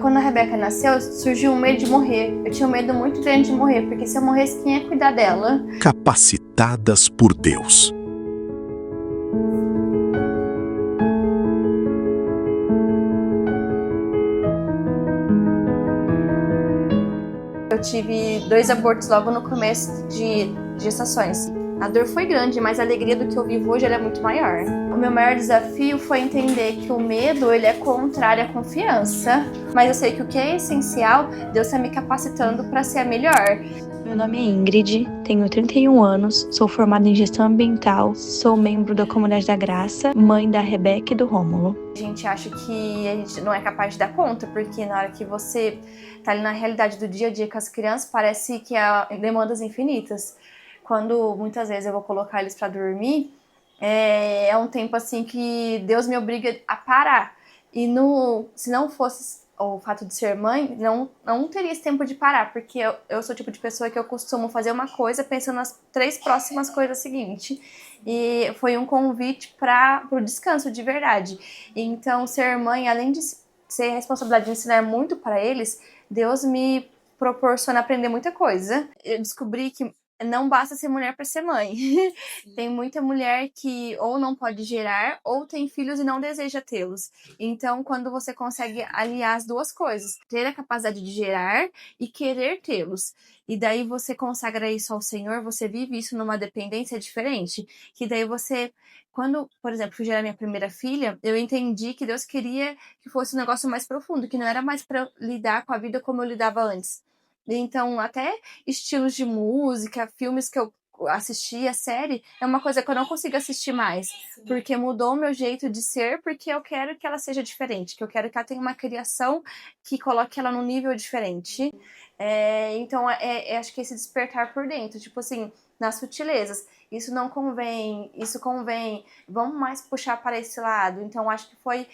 Quando a Rebeca nasceu, surgiu um medo de morrer. Eu tinha um medo muito grande de morrer, porque se eu morresse, quem ia cuidar dela? Capacitadas por Deus. Eu tive 2 abortos logo no começo de gestações. A dor foi grande, mas a alegria do que eu vivo hoje é muito maior. O meu maior desafio foi entender que o medo ele é contrário à confiança, mas eu sei que o que é essencial, Deus está me capacitando para ser a melhor. Meu nome é Ingrid, tenho 31 anos, sou formada em gestão ambiental, sou membro da Comunidade da Graça, mãe da Rebeca e do Rômulo. A gente acha que a gente não é capaz de dar conta, porque na hora que você tá ali na realidade do dia a dia com as crianças, parece que há demandas infinitas. Quando muitas vezes eu vou colocar eles para dormir, é um tempo assim que Deus me obriga a parar. E se não fosse o fato de ser mãe, não teria esse tempo de parar, porque eu sou o tipo de pessoa que eu costumo fazer uma coisa pensando nas 3 próximas coisas seguintes. E foi um convite para o descanso de verdade. Então, ser mãe, além de ser a responsabilidade de ensinar muito para eles, Deus me proporciona aprender muita coisa. Eu descobri que não basta ser mulher para ser mãe. Tem muita mulher que ou não pode gerar ou tem filhos e não deseja tê-los. Então, quando você consegue aliar as 2 coisas, ter a capacidade de gerar e querer tê-los, e daí você consagra isso ao Senhor, você vive isso numa dependência diferente, que daí você, quando, por exemplo, fui gerar minha primeira filha, eu entendi que Deus queria que fosse um negócio mais profundo, que não era mais para lidar com a vida como eu lidava antes. Então, até estilos de música, filmes que eu assistia, série, é uma coisa que eu não consigo assistir mais. Sim. Porque mudou o meu jeito de ser, porque eu quero que ela seja diferente, que eu quero que ela tenha uma criação que coloque ela num nível diferente. Então, acho que esse despertar por dentro, tipo assim, nas sutilezas. Isso não convém, isso convém, vamos mais puxar para esse lado. Então, acho que foi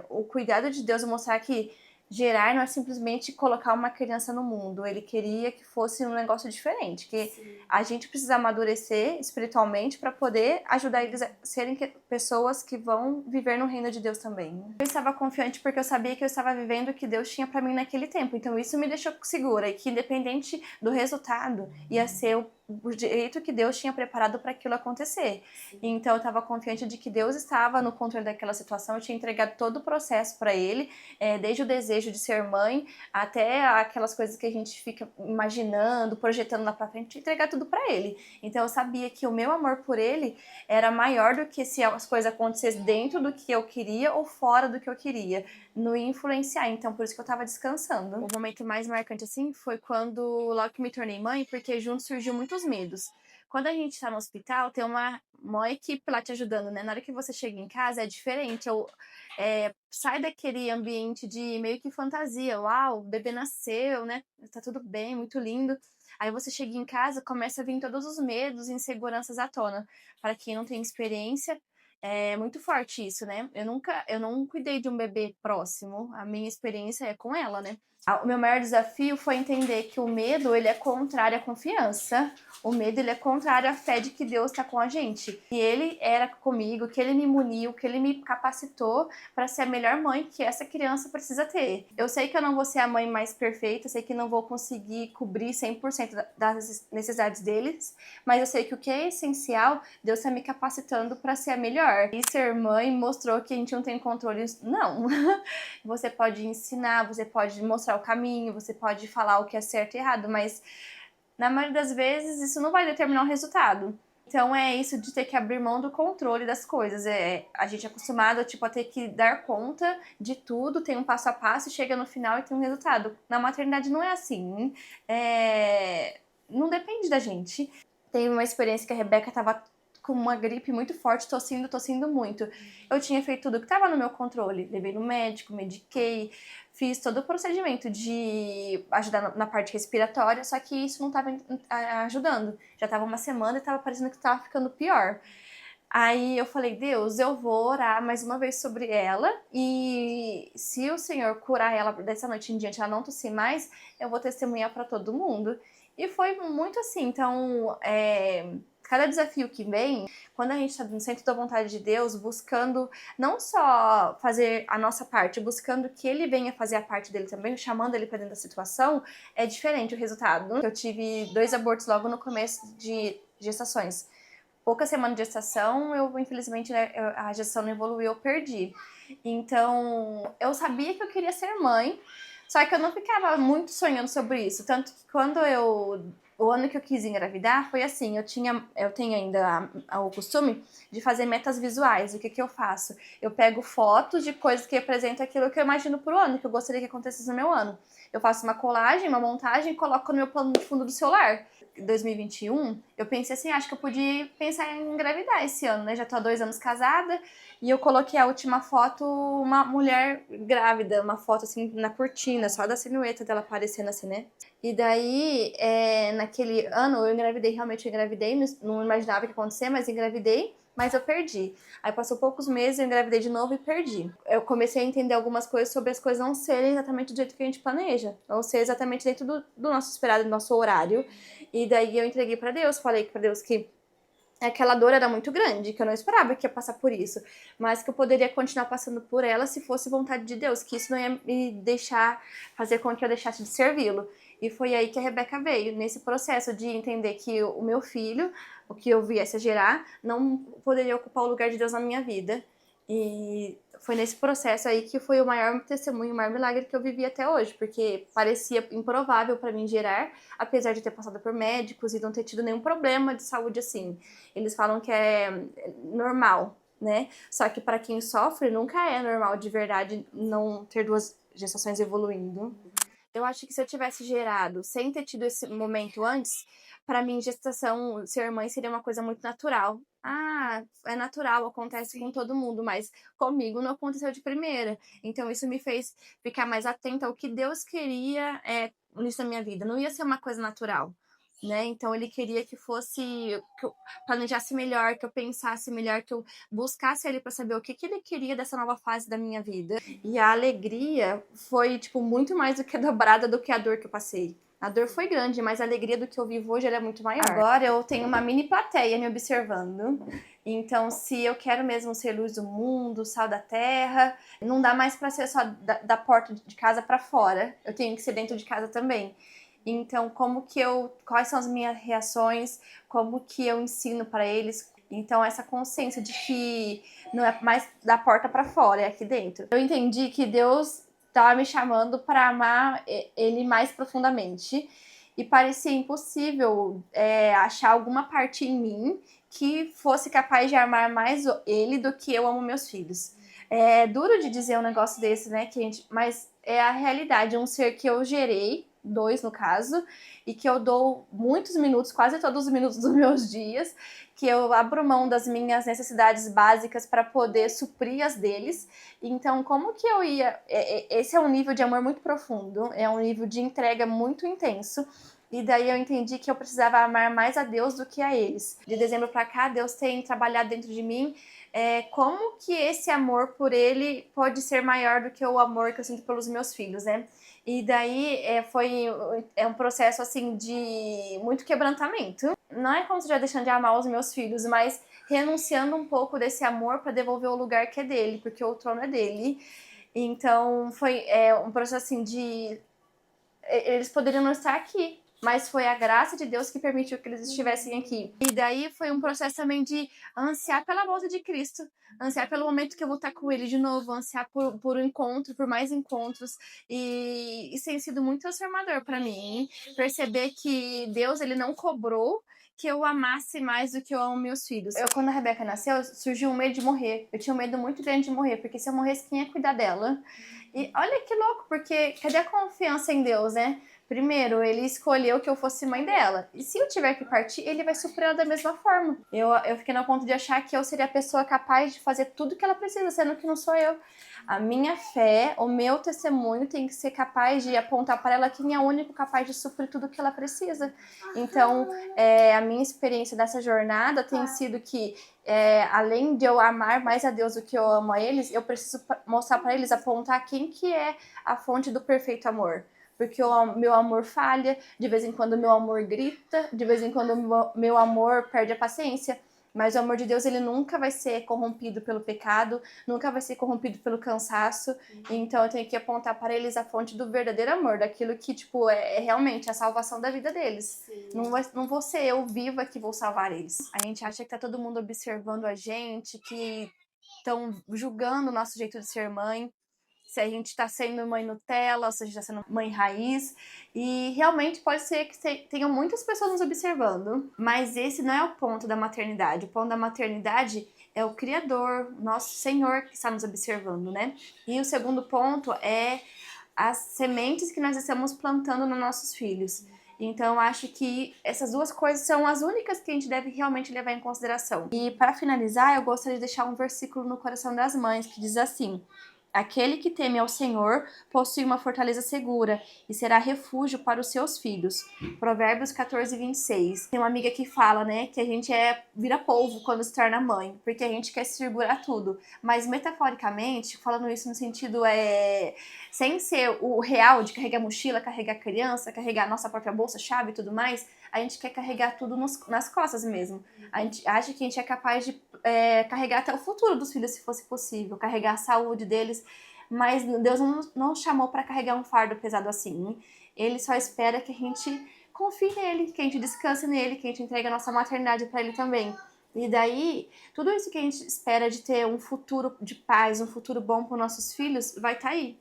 o cuidado de Deus mostrar que gerar não é simplesmente colocar uma criança no mundo. Ele queria que fosse um negócio diferente, que Sim. a gente precisa amadurecer espiritualmente para poder ajudar eles a serem pessoas que vão viver no reino de Deus também. Eu estava confiante porque eu sabia que eu estava vivendo o que Deus tinha para mim naquele tempo. Então isso me deixou segura e que independente do resultado ia ser o jeito que Deus tinha preparado para aquilo acontecer. Sim. Então eu estava confiante de que Deus estava no controle daquela situação. Eu tinha entregado todo o processo para Ele, desde o desejo de ser mãe até aquelas coisas que a gente fica imaginando, projetando lá para frente, entregar tudo para Ele. Então eu sabia que o meu amor por Ele era maior do que se as coisas acontecessem dentro do que eu queria ou fora do que eu queria, no influenciar. Então por isso que eu estava descansando. O momento mais marcante assim foi quando logo que me tornei mãe, porque junto surgiu muitos medos. Quando a gente tá no hospital, tem uma equipe lá te ajudando, né? Na hora que você chega em casa é diferente. Sai daquele ambiente de meio que fantasia. Uau, o bebê nasceu, né? Tá tudo bem, muito lindo. Aí você chega em casa, começa a vir todos os medos e inseguranças à tona. Para quem não tem experiência, é muito forte isso, né? Eu não cuidei de um bebê próximo. A minha experiência é com ela, né? O meu maior desafio foi entender que o medo, ele é contrário à confiança. O medo, ele é contrário à fé de que Deus está com a gente. E Ele era comigo, que Ele me muniu, que Ele me capacitou para ser a melhor mãe que essa criança precisa ter. Eu sei que eu não vou ser a mãe mais perfeita, sei que não vou conseguir cobrir 100% das necessidades deles, mas eu sei que o que é essencial, Deus está me capacitando para ser a melhor. E ser mãe mostrou que a gente não tem controle. Não. Você pode ensinar, você pode mostrar o caminho, você pode falar o que é certo e errado, mas na maioria das vezes isso não vai determinar o resultado. Então é isso de ter que abrir mão do controle das coisas. A gente é acostumado a ter que dar conta de tudo, tem um passo a passo e chega no final e tem um resultado. Na maternidade não é assim. Não depende da gente. Teve uma experiência que a Rebeca estava com uma gripe muito forte, tossindo muito. Eu tinha feito tudo que estava no meu controle. Levei no médico, mediquei, fiz todo o procedimento de ajudar na parte respiratória, só que isso não estava ajudando. Já estava uma semana e estava parecendo que estava ficando pior. Aí eu falei, Deus, eu vou orar mais uma vez sobre ela e se o Senhor curar ela dessa noite em diante, ela não tossir mais, eu vou testemunhar para todo mundo. E foi muito assim, então, cada desafio que vem, quando a gente está no centro da vontade de Deus, buscando não só fazer a nossa parte, buscando que Ele venha fazer a parte dele também, chamando Ele para dentro da situação, é diferente o resultado. Eu tive 2 abortos logo no começo de gestações. Pouca semana de gestação, infelizmente, né, a gestação não evoluiu, eu perdi. Então, eu sabia que eu queria ser mãe, só que eu não ficava muito sonhando sobre isso. Tanto que o ano que eu quis engravidar foi assim, eu tenho ainda o costume de fazer metas visuais. O que eu faço? Eu pego fotos de coisas que representam aquilo que eu imagino pro ano, que eu gostaria que acontecesse no meu ano. Eu faço uma colagem, uma montagem e coloco no meu plano de fundo do celular. 2021, eu pensei assim, acho que eu podia pensar em engravidar esse ano, né? Já tô há 2 anos casada e eu coloquei a última foto, uma mulher grávida, uma foto assim na cortina, só da silhueta dela aparecendo assim, né? E daí, naquele ano, realmente eu engravidei, não imaginava que ia acontecer, mas engravidei, mas eu perdi. Aí passou poucos meses, eu engravidei de novo e perdi. Eu comecei a entender algumas coisas sobre as coisas não serem exatamente do jeito que a gente planeja, não ser exatamente dentro do nosso esperado, do nosso horário. E daí eu entreguei pra Deus, falei pra Deus que aquela dor era muito grande, que eu não esperava que ia passar por isso, mas que eu poderia continuar passando por ela se fosse vontade de Deus, que isso não ia me deixar, fazer com que eu deixasse de servi-lo. E foi aí que a Rebeca veio, nesse processo de entender que o meu filho, o que eu viesse a gerar, não poderia ocupar o lugar de Deus na minha vida. E foi nesse processo aí que foi o maior testemunho, o maior milagre que eu vivi até hoje, porque parecia improvável para mim gerar, apesar de ter passado por médicos e não ter tido nenhum problema de saúde assim. Eles falam que é normal, né? Só que para quem sofre, nunca é normal de verdade não ter 2 gestações evoluindo. Eu acho que se eu tivesse gerado sem ter tido esse momento antes, para mim gestação, ser mãe seria uma coisa muito natural. Ah, é natural, acontece com todo mundo, mas comigo não aconteceu de primeira. Então isso me fez ficar mais atenta ao que Deus queria nisso na minha vida. Não ia ser uma coisa natural, né? Então ele queria que fosse, que eu planejasse melhor, que eu pensasse melhor, que eu buscasse ele para saber o que ele queria dessa nova fase da minha vida. E a alegria foi, tipo, muito mais do que dobrada do que a dor que eu passei. A dor foi grande, mas a alegria do que eu vivo hoje ela é muito maior. Agora eu tenho uma mini plateia me observando. Então, se eu quero mesmo ser luz do mundo, sal da terra, não dá mais para ser só da porta de casa para fora. Eu tenho que ser dentro de casa também. Então, quais são as minhas reações, como que eu ensino para eles. Então, essa consciência de que não é mais da porta para fora, é aqui dentro. Eu entendi que Deus estava me chamando para amar Ele mais profundamente e parecia impossível achar alguma parte em mim que fosse capaz de amar mais Ele do que eu amo meus filhos. É duro de dizer um negócio desse, né, mas é a realidade. Um ser que eu gerei, 2 no caso, e que eu dou muitos minutos, quase todos os minutos dos meus dias, que eu abro mão das minhas necessidades básicas para poder suprir as deles. Então, como que eu ia... Esse é um nível de amor muito profundo, é um nível de entrega muito intenso, e daí eu entendi que eu precisava amar mais a Deus do que a eles. De dezembro para cá, Deus tem trabalhado dentro de mim como que esse amor por ele pode ser maior do que o amor que eu sinto pelos meus filhos, né? E daí foi um processo assim de muito quebrantamento. Não é como se eu já deixando de amar os meus filhos, mas renunciando um pouco desse amor para devolver o lugar que é dele, porque o trono é dele. Então foi um processo assim de eles poderiam não estar aqui, mas foi a graça de Deus que permitiu que eles estivessem aqui. E daí foi um processo também de ansiar pela volta de Cristo, ansiar pelo momento que eu vou estar com Ele de novo, ansiar por um encontro, por mais encontros. E isso tem sido muito transformador para mim, perceber que Deus ele não cobrou que eu amasse mais do que eu amo meus filhos. Quando a Rebeca nasceu, surgiu um medo de morrer. Eu tinha um medo muito grande de morrer, porque se eu morresse, quem ia cuidar dela? E olha que louco, porque cadê a confiança em Deus, né? Primeiro, ele escolheu que eu fosse mãe dela. E se eu tiver que partir, ele vai suprir ela da mesma forma. Eu fiquei no ponto de achar que eu seria a pessoa capaz de fazer tudo que ela precisa, sendo que não sou eu. A minha fé, o meu testemunho tem que ser capaz de apontar para ela quem é o único capaz de suprir tudo que ela precisa. Então, a minha experiência dessa jornada tem sido que além de eu amar mais a Deus do que eu amo a eles, eu preciso mostrar para eles, apontar quem que é a fonte do perfeito amor. porque o meu amor falha, de vez em quando o meu amor grita, de vez em quando o meu amor perde a paciência. Mas o amor de Deus, ele nunca vai ser corrompido pelo pecado, nunca vai ser corrompido pelo cansaço. Então eu tenho que apontar para eles a fonte do verdadeiro amor, daquilo que, tipo, é realmente a salvação da vida deles. Não vou ser eu viva que vou salvar eles. A gente acha que tá todo mundo observando a gente, que estão julgando o nosso jeito de ser mãe, se a gente está sendo mãe Nutella, ou se a gente está sendo mãe raiz. E realmente pode ser que tenham muitas pessoas nos observando, mas esse não é o ponto da maternidade. O ponto da maternidade é o Criador, nosso Senhor, que está nos observando, né? E o segundo ponto é as sementes que nós estamos plantando nos nossos filhos. Então, eu acho que essas duas coisas são as únicas que a gente deve realmente levar em consideração. E para finalizar, eu gostaria de deixar um versículo no coração das mães que diz assim: aquele que teme ao Senhor possui uma fortaleza segura e será refúgio para os seus filhos. Provérbios 14, 26. Tem uma amiga que fala, né, que a gente vira polvo quando se torna mãe, porque a gente quer segurar tudo. Mas metaforicamente, falando isso no sentido sem ser o real de carregar mochila, carregar criança, carregar a nossa própria bolsa, chave e tudo mais, a gente quer carregar tudo nas costas mesmo. A gente acha que a gente é capaz de carregar até o futuro dos filhos, se fosse possível, carregar a saúde deles, mas Deus não chamou para carregar um fardo pesado assim. Ele só espera que a gente confie nele, que a gente descanse nele, que a gente entregue a nossa maternidade para ele também. E daí, tudo isso que a gente espera de ter um futuro de paz, um futuro bom para os nossos filhos, vai estar aí.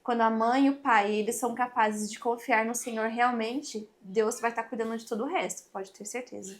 Quando a mãe e o pai, eles são capazes de confiar no Senhor realmente, Deus vai estar cuidando de todo o resto, pode ter certeza.